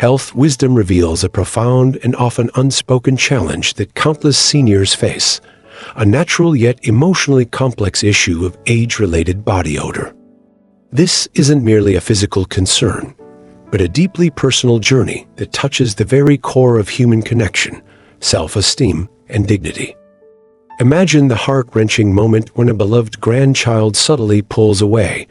Health Wisdom reveals a profound and often unspoken challenge that countless seniors face, a natural yet emotionally complex issue of age-related body odor. This isn't merely a physical concern, but a deeply personal journey that touches the very core of human connection, self-esteem, and dignity. Imagine the heart-wrenching moment when a beloved grandchild subtly pulls away,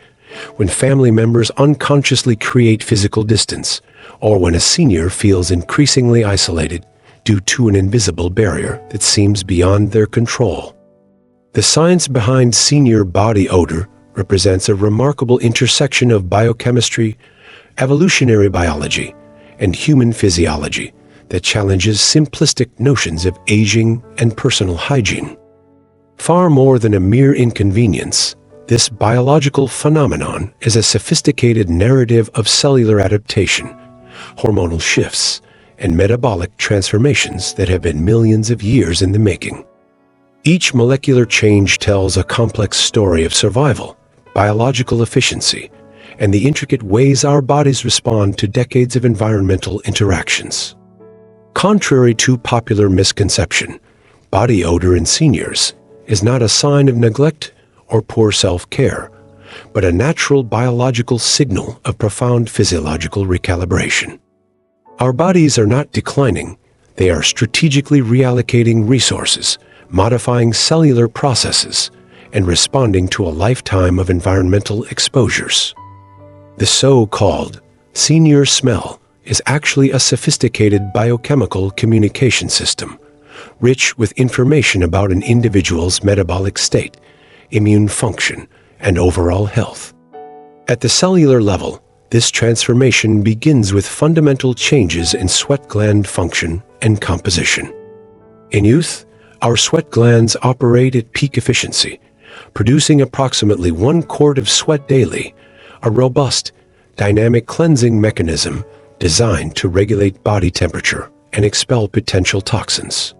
when family members unconsciously create physical distance, or when a senior feels increasingly isolated due to an invisible barrier that seems beyond their control. The science behind senior body odor represents a remarkable intersection of biochemistry, evolutionary biology, and human physiology that challenges simplistic notions of aging and personal hygiene. Far more than a mere inconvenience, this biological phenomenon is a sophisticated narrative of cellular adaptation, hormonal shifts, and metabolic transformations that have been millions of years in the making. Each molecular change tells a complex story of survival, biological efficiency, and the intricate ways our bodies respond to decades of environmental interactions. Contrary to popular misconception, body odor in seniors is not a sign of neglect or poor self-care, but a natural biological signal of profound physiological recalibration. Our bodies are not declining, they are strategically reallocating resources, modifying cellular processes, and responding to a lifetime of environmental exposures. The so-called senior smell is actually a sophisticated biochemical communication system, rich with information about an individual's metabolic state, immune function, and overall health. At the cellular level, this transformation begins with fundamental changes in sweat gland function and composition. In youth, our sweat glands operate at peak efficiency, producing approximately 1 quart of sweat daily, a robust, dynamic cleansing mechanism designed to regulate body temperature and expel potential toxins.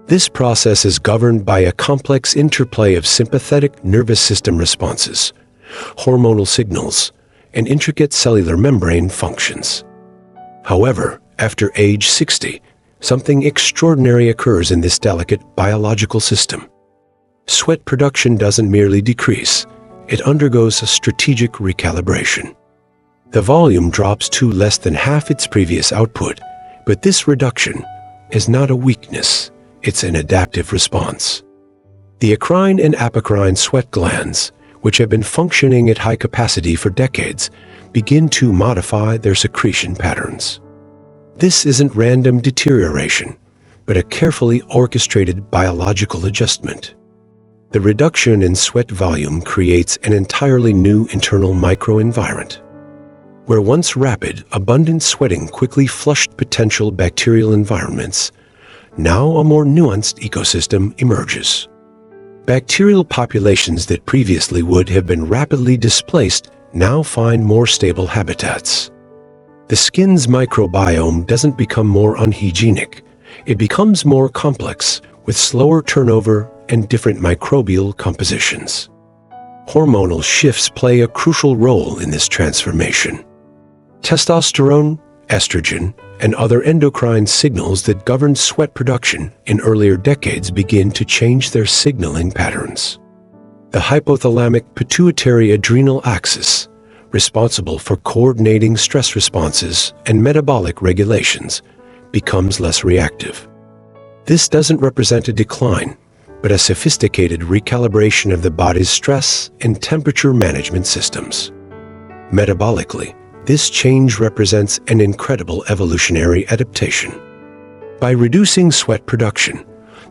This process is governed by a complex interplay of sympathetic nervous system responses, hormonal signals, and intricate cellular membrane functions. However, after age 60, something extraordinary occurs in this delicate biological system. Sweat production doesn't merely decrease, it undergoes a strategic recalibration. The volume drops to less than half its previous output, but this reduction is not a weakness, it's an adaptive response. The acrine and apocrine sweat glands, which have been functioning at high capacity for decades, begin to modify their secretion patterns. This isn't random deterioration, but a carefully orchestrated biological adjustment. The reduction in sweat volume creates an entirely new internal microenvironment. Where once rapid, abundant sweating quickly flushed potential bacterial environments, now a more nuanced ecosystem emerges. Bacterial populations that previously would have been rapidly displaced now find more stable habitats. The skin's microbiome doesn't become more unhygienic, it becomes more complex, with slower turnover and different microbial compositions. Hormonal shifts play a crucial role in this transformation. Testosterone, estrogen, and other endocrine signals that govern sweat production in earlier decades begin to change their signaling patterns. The hypothalamic pituitary adrenal axis, responsible for coordinating stress responses and metabolic regulations, becomes less reactive. This doesn't represent a decline, but a sophisticated recalibration of the body's stress and temperature management systems. Metabolically, this change represents an incredible evolutionary adaptation. By reducing sweat production,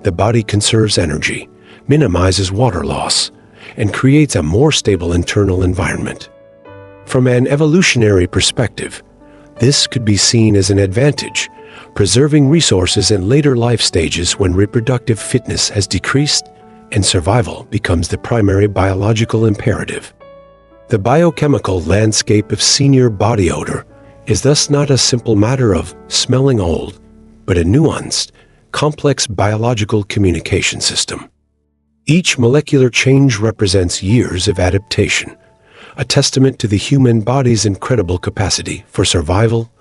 the body conserves energy, minimizes water loss, and creates a more stable internal environment. From an evolutionary perspective, this could be seen as an advantage, preserving resources in later life stages when reproductive fitness has decreased and survival becomes the primary biological imperative. The biochemical landscape of senior body odor is thus not a simple matter of smelling old, but a nuanced, complex biological communication system. Each molecular change represents years of adaptation, a testament to the human body's incredible capacity for survival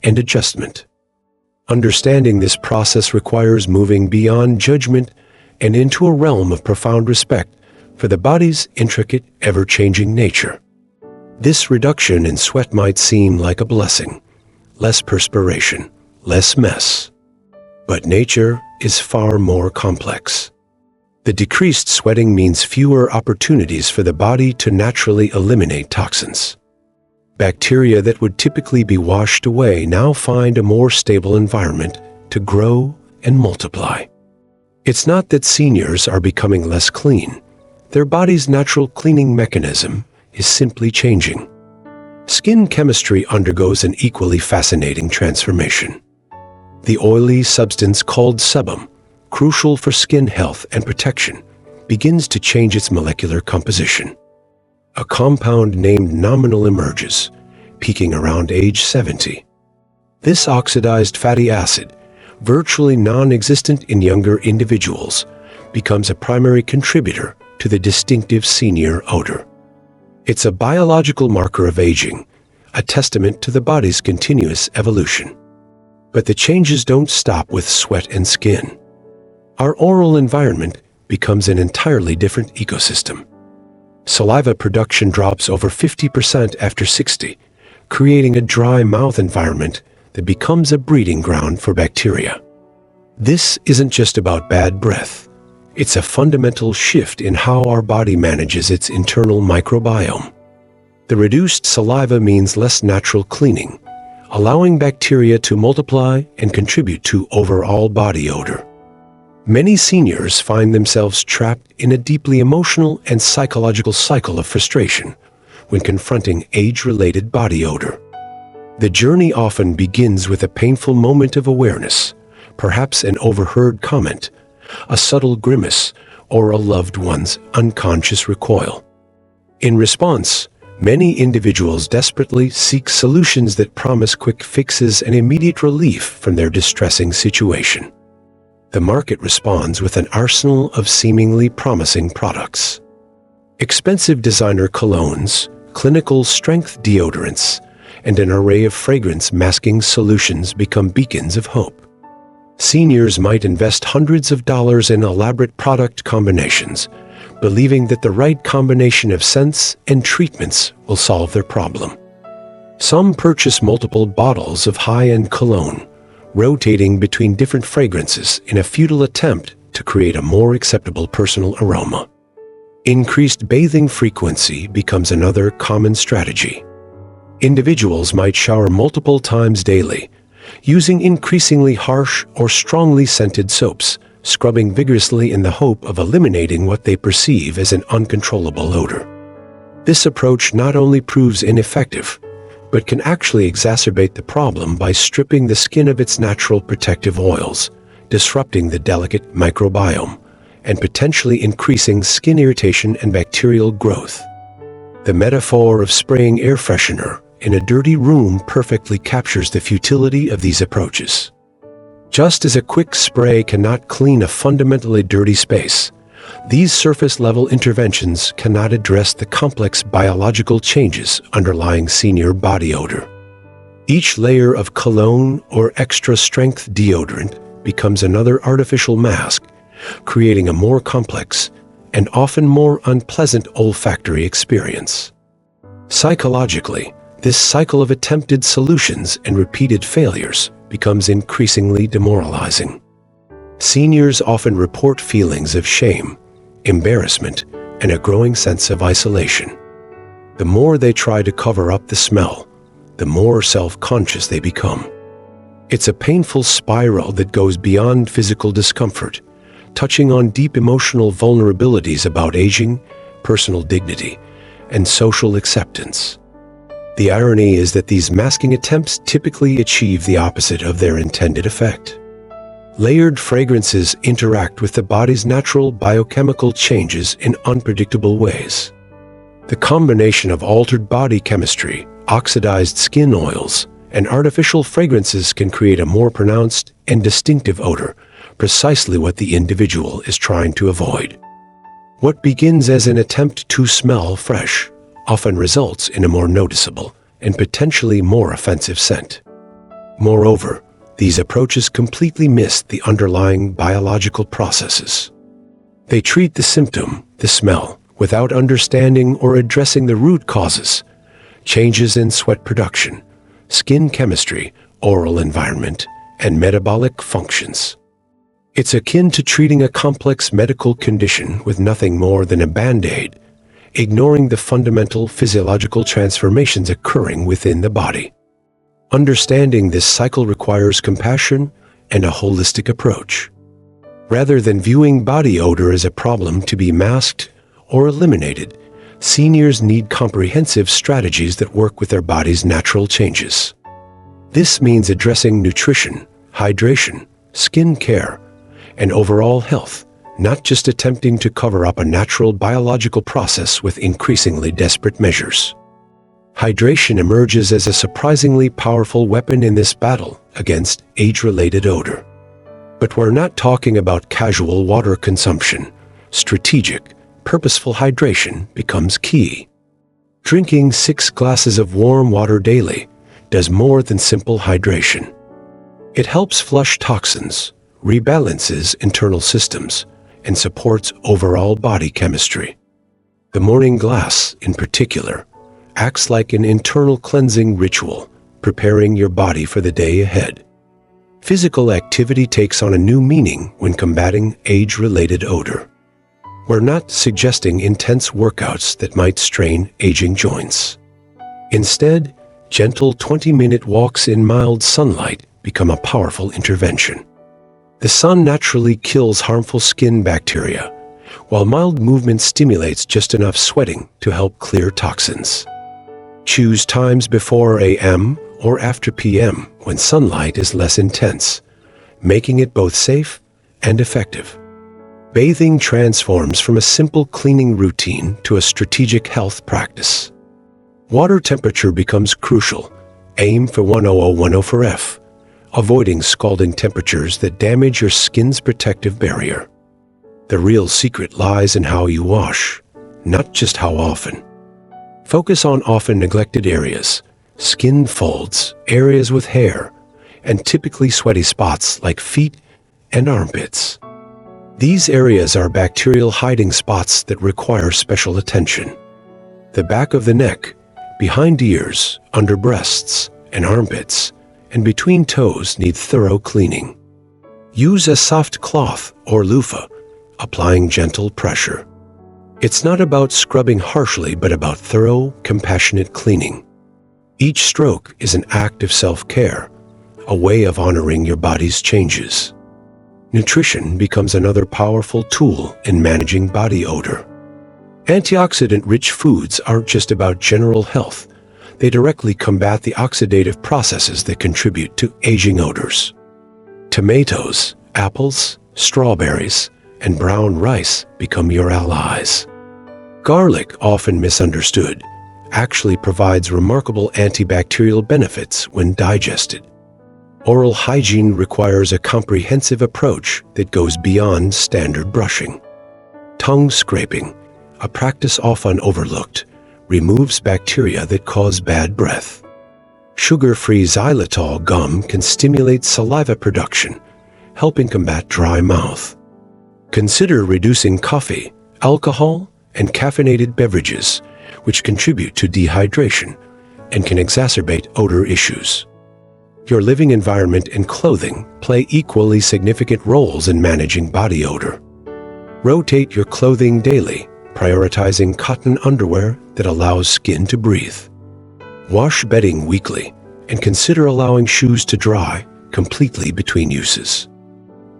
and adjustment. Understanding this process requires moving beyond judgment and into a realm of profound respect for the body's intricate, ever-changing nature. This reduction in sweat might seem like a blessing. Less perspiration, less mess. But nature is far more complex. The decreased sweating means fewer opportunities for the body to naturally eliminate toxins. Bacteria that would typically be washed away now find a more stable environment to grow and multiply. It's not that seniors are becoming less clean. Their body's natural cleaning mechanism is simply changing. Skin chemistry undergoes an equally fascinating transformation. The oily substance called sebum, crucial for skin health and protection, begins to change its molecular composition. A compound named nominal emerges, peaking around age 70. This oxidized fatty acid, virtually non-existent in younger individuals, becomes a primary contributor to the distinctive senior odor. It's a biological marker of aging, a testament to the body's continuous evolution. But the changes don't stop with sweat and skin. Our oral environment becomes an entirely different ecosystem. Saliva production drops over 50% after 60, creating a dry mouth environment that becomes a breeding ground for bacteria. This isn't just about bad breath. It's a fundamental shift in how our body manages its internal microbiome. The reduced saliva means less natural cleaning, allowing bacteria to multiply and contribute to overall body odor. Many seniors find themselves trapped in a deeply emotional and psychological cycle of frustration when confronting age-related body odor. The journey often begins with a painful moment of awareness, perhaps an overheard comment, a subtle grimace, or a loved one's unconscious recoil. In response, many individuals desperately seek solutions that promise quick fixes and immediate relief from their distressing situation. The market responds with an arsenal of seemingly promising products. Expensive designer colognes, clinical strength deodorants, and an array of fragrance-masking solutions become beacons of hope. Seniors might invest hundreds of dollars in elaborate product combinations, believing that the right combination of scents and treatments will solve their problem. Some purchase multiple bottles of high-end cologne, rotating between different fragrances in a futile attempt to create a more acceptable personal aroma. Increased bathing frequency becomes another common strategy. Individuals might shower multiple times daily, using increasingly harsh or strongly scented soaps, scrubbing vigorously in the hope of eliminating what they perceive as an uncontrollable odor. This approach not only proves ineffective, but can actually exacerbate the problem by stripping the skin of its natural protective oils, disrupting the delicate microbiome, and potentially increasing skin irritation and bacterial growth. The metaphor of spraying air freshener in a dirty room perfectly captures the futility of these approaches. Just as a quick spray cannot clean a fundamentally dirty space, these surface-level interventions cannot address the complex biological changes underlying senior body odor. Each layer of cologne or extra-strength deodorant becomes another artificial mask, creating a more complex and often more unpleasant olfactory experience. Psychologically, this cycle of attempted solutions and repeated failures becomes increasingly demoralizing. Seniors often report feelings of shame, embarrassment, and a growing sense of isolation. The more they try to cover up the smell, the more self-conscious they become. It's a painful spiral that goes beyond physical discomfort, touching on deep emotional vulnerabilities about aging, personal dignity, and social acceptance. The irony is that these masking attempts typically achieve the opposite of their intended effect. Layered fragrances interact with the body's natural biochemical changes in unpredictable ways. The combination of altered body chemistry, oxidized skin oils, and artificial fragrances can create a more pronounced and distinctive odor, precisely what the individual is trying to avoid. What begins as an attempt to smell fresh often results in a more noticeable and potentially more offensive scent. Moreover, these approaches completely miss the underlying biological processes. They treat the symptom, the smell, without understanding or addressing the root causes: changes in sweat production, skin chemistry, oral environment, and metabolic functions. It's akin to treating a complex medical condition with nothing more than a band-aid, ignoring the fundamental physiological transformations occurring within the body. Understanding this cycle requires compassion and a holistic approach. Rather than viewing body odor as a problem to be masked or eliminated, seniors need comprehensive strategies that work with their body's natural changes. This means addressing nutrition, hydration, skin care, and overall health, not just attempting to cover up a natural biological process with increasingly desperate measures. Hydration emerges as a surprisingly powerful weapon in this battle against age-related odor. But we're not talking about casual water consumption. Strategic, purposeful hydration becomes key. Drinking 6 glasses of warm water daily does more than simple hydration. It helps flush toxins, rebalances internal systems, and supports overall body chemistry. The morning glass, in particular, acts like an internal cleansing ritual, preparing your body for the day ahead. Physical activity takes on a new meaning when combating age-related odor. We're not suggesting intense workouts that might strain aging joints. Instead, gentle 20-minute walks in mild sunlight become a powerful intervention. The sun naturally kills harmful skin bacteria, while mild movement stimulates just enough sweating to help clear toxins. Choose times before a.m. or after p.m. when sunlight is less intense, making it both safe and effective. Bathing transforms from a simple cleaning routine to a strategic health practice. Water temperature becomes crucial. Aim for 100-104 F, avoiding scalding temperatures that damage your skin's protective barrier. The real secret lies in how you wash, not just how often. Focus on often neglected areas: skin folds, areas with hair, and typically sweaty spots like feet and armpits. These areas are bacterial hiding spots that require special attention. The back of the neck, behind ears, under breasts, and armpits, and between toes need thorough cleaning. Use a soft cloth or loofah, applying gentle pressure. It's not about scrubbing harshly, but about thorough, compassionate cleaning. Each stroke is an act of self-care, a way of honoring your body's changes. Nutrition becomes another powerful tool in managing body odor. Antioxidant-rich foods aren't just about general health. They directly combat the oxidative processes that contribute to aging odors. Tomatoes, apples, strawberries, and brown rice become your allies. Garlic, often misunderstood, actually provides remarkable antibacterial benefits when digested. Oral hygiene requires a comprehensive approach that goes beyond standard brushing. Tongue scraping, a practice often overlooked, removes bacteria that cause bad breath. Sugar-free xylitol gum can stimulate saliva production, helping combat dry mouth. Consider reducing coffee, alcohol, and caffeinated beverages, which contribute to dehydration and can exacerbate odor issues. Your living environment and clothing play equally significant roles in managing body odor. Rotate your clothing daily, prioritizing cotton underwear that allows skin to breathe. Wash bedding weekly, and consider allowing shoes to dry completely between uses.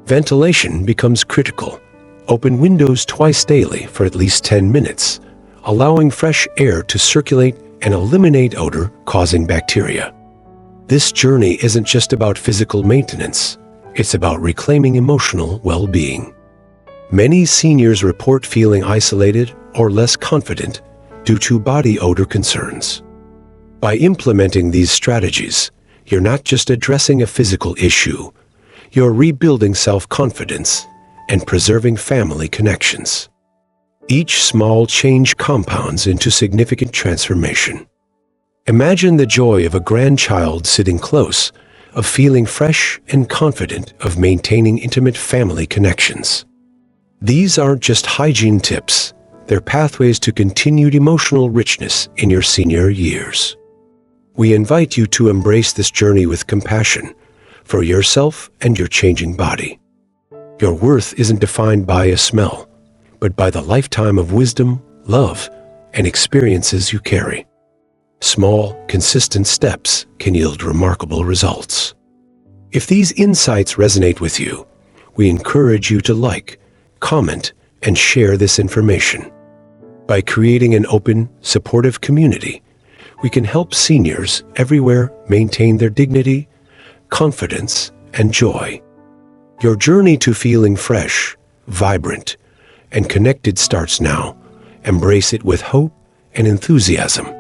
Ventilation becomes critical. Open windows twice daily for at least 10 minutes, allowing fresh air to circulate and eliminate odor causing bacteria. This journey isn't just about physical maintenance, it's about reclaiming emotional well-being. Many seniors report feeling isolated or less confident due to body odor concerns. By implementing these strategies, you're not just addressing a physical issue, you're rebuilding self-confidence and preserving family connections. Each small change compounds into significant transformation. Imagine the joy of a grandchild sitting close, of feeling fresh and confident, of maintaining intimate family connections. These aren't just hygiene tips, they're pathways to continued emotional richness in your senior years. We invite you to embrace this journey with compassion for yourself and your changing body. Your worth isn't defined by a smell, but by the lifetime of wisdom, love, and experiences you carry. Small, consistent steps can yield remarkable results. If these insights resonate with you, we encourage you to like, comment, and share this information. By creating an open, supportive community, we can help seniors everywhere maintain their dignity, confidence, and joy. Your journey to feeling fresh, vibrant, and connected starts now. Embrace it with hope and enthusiasm.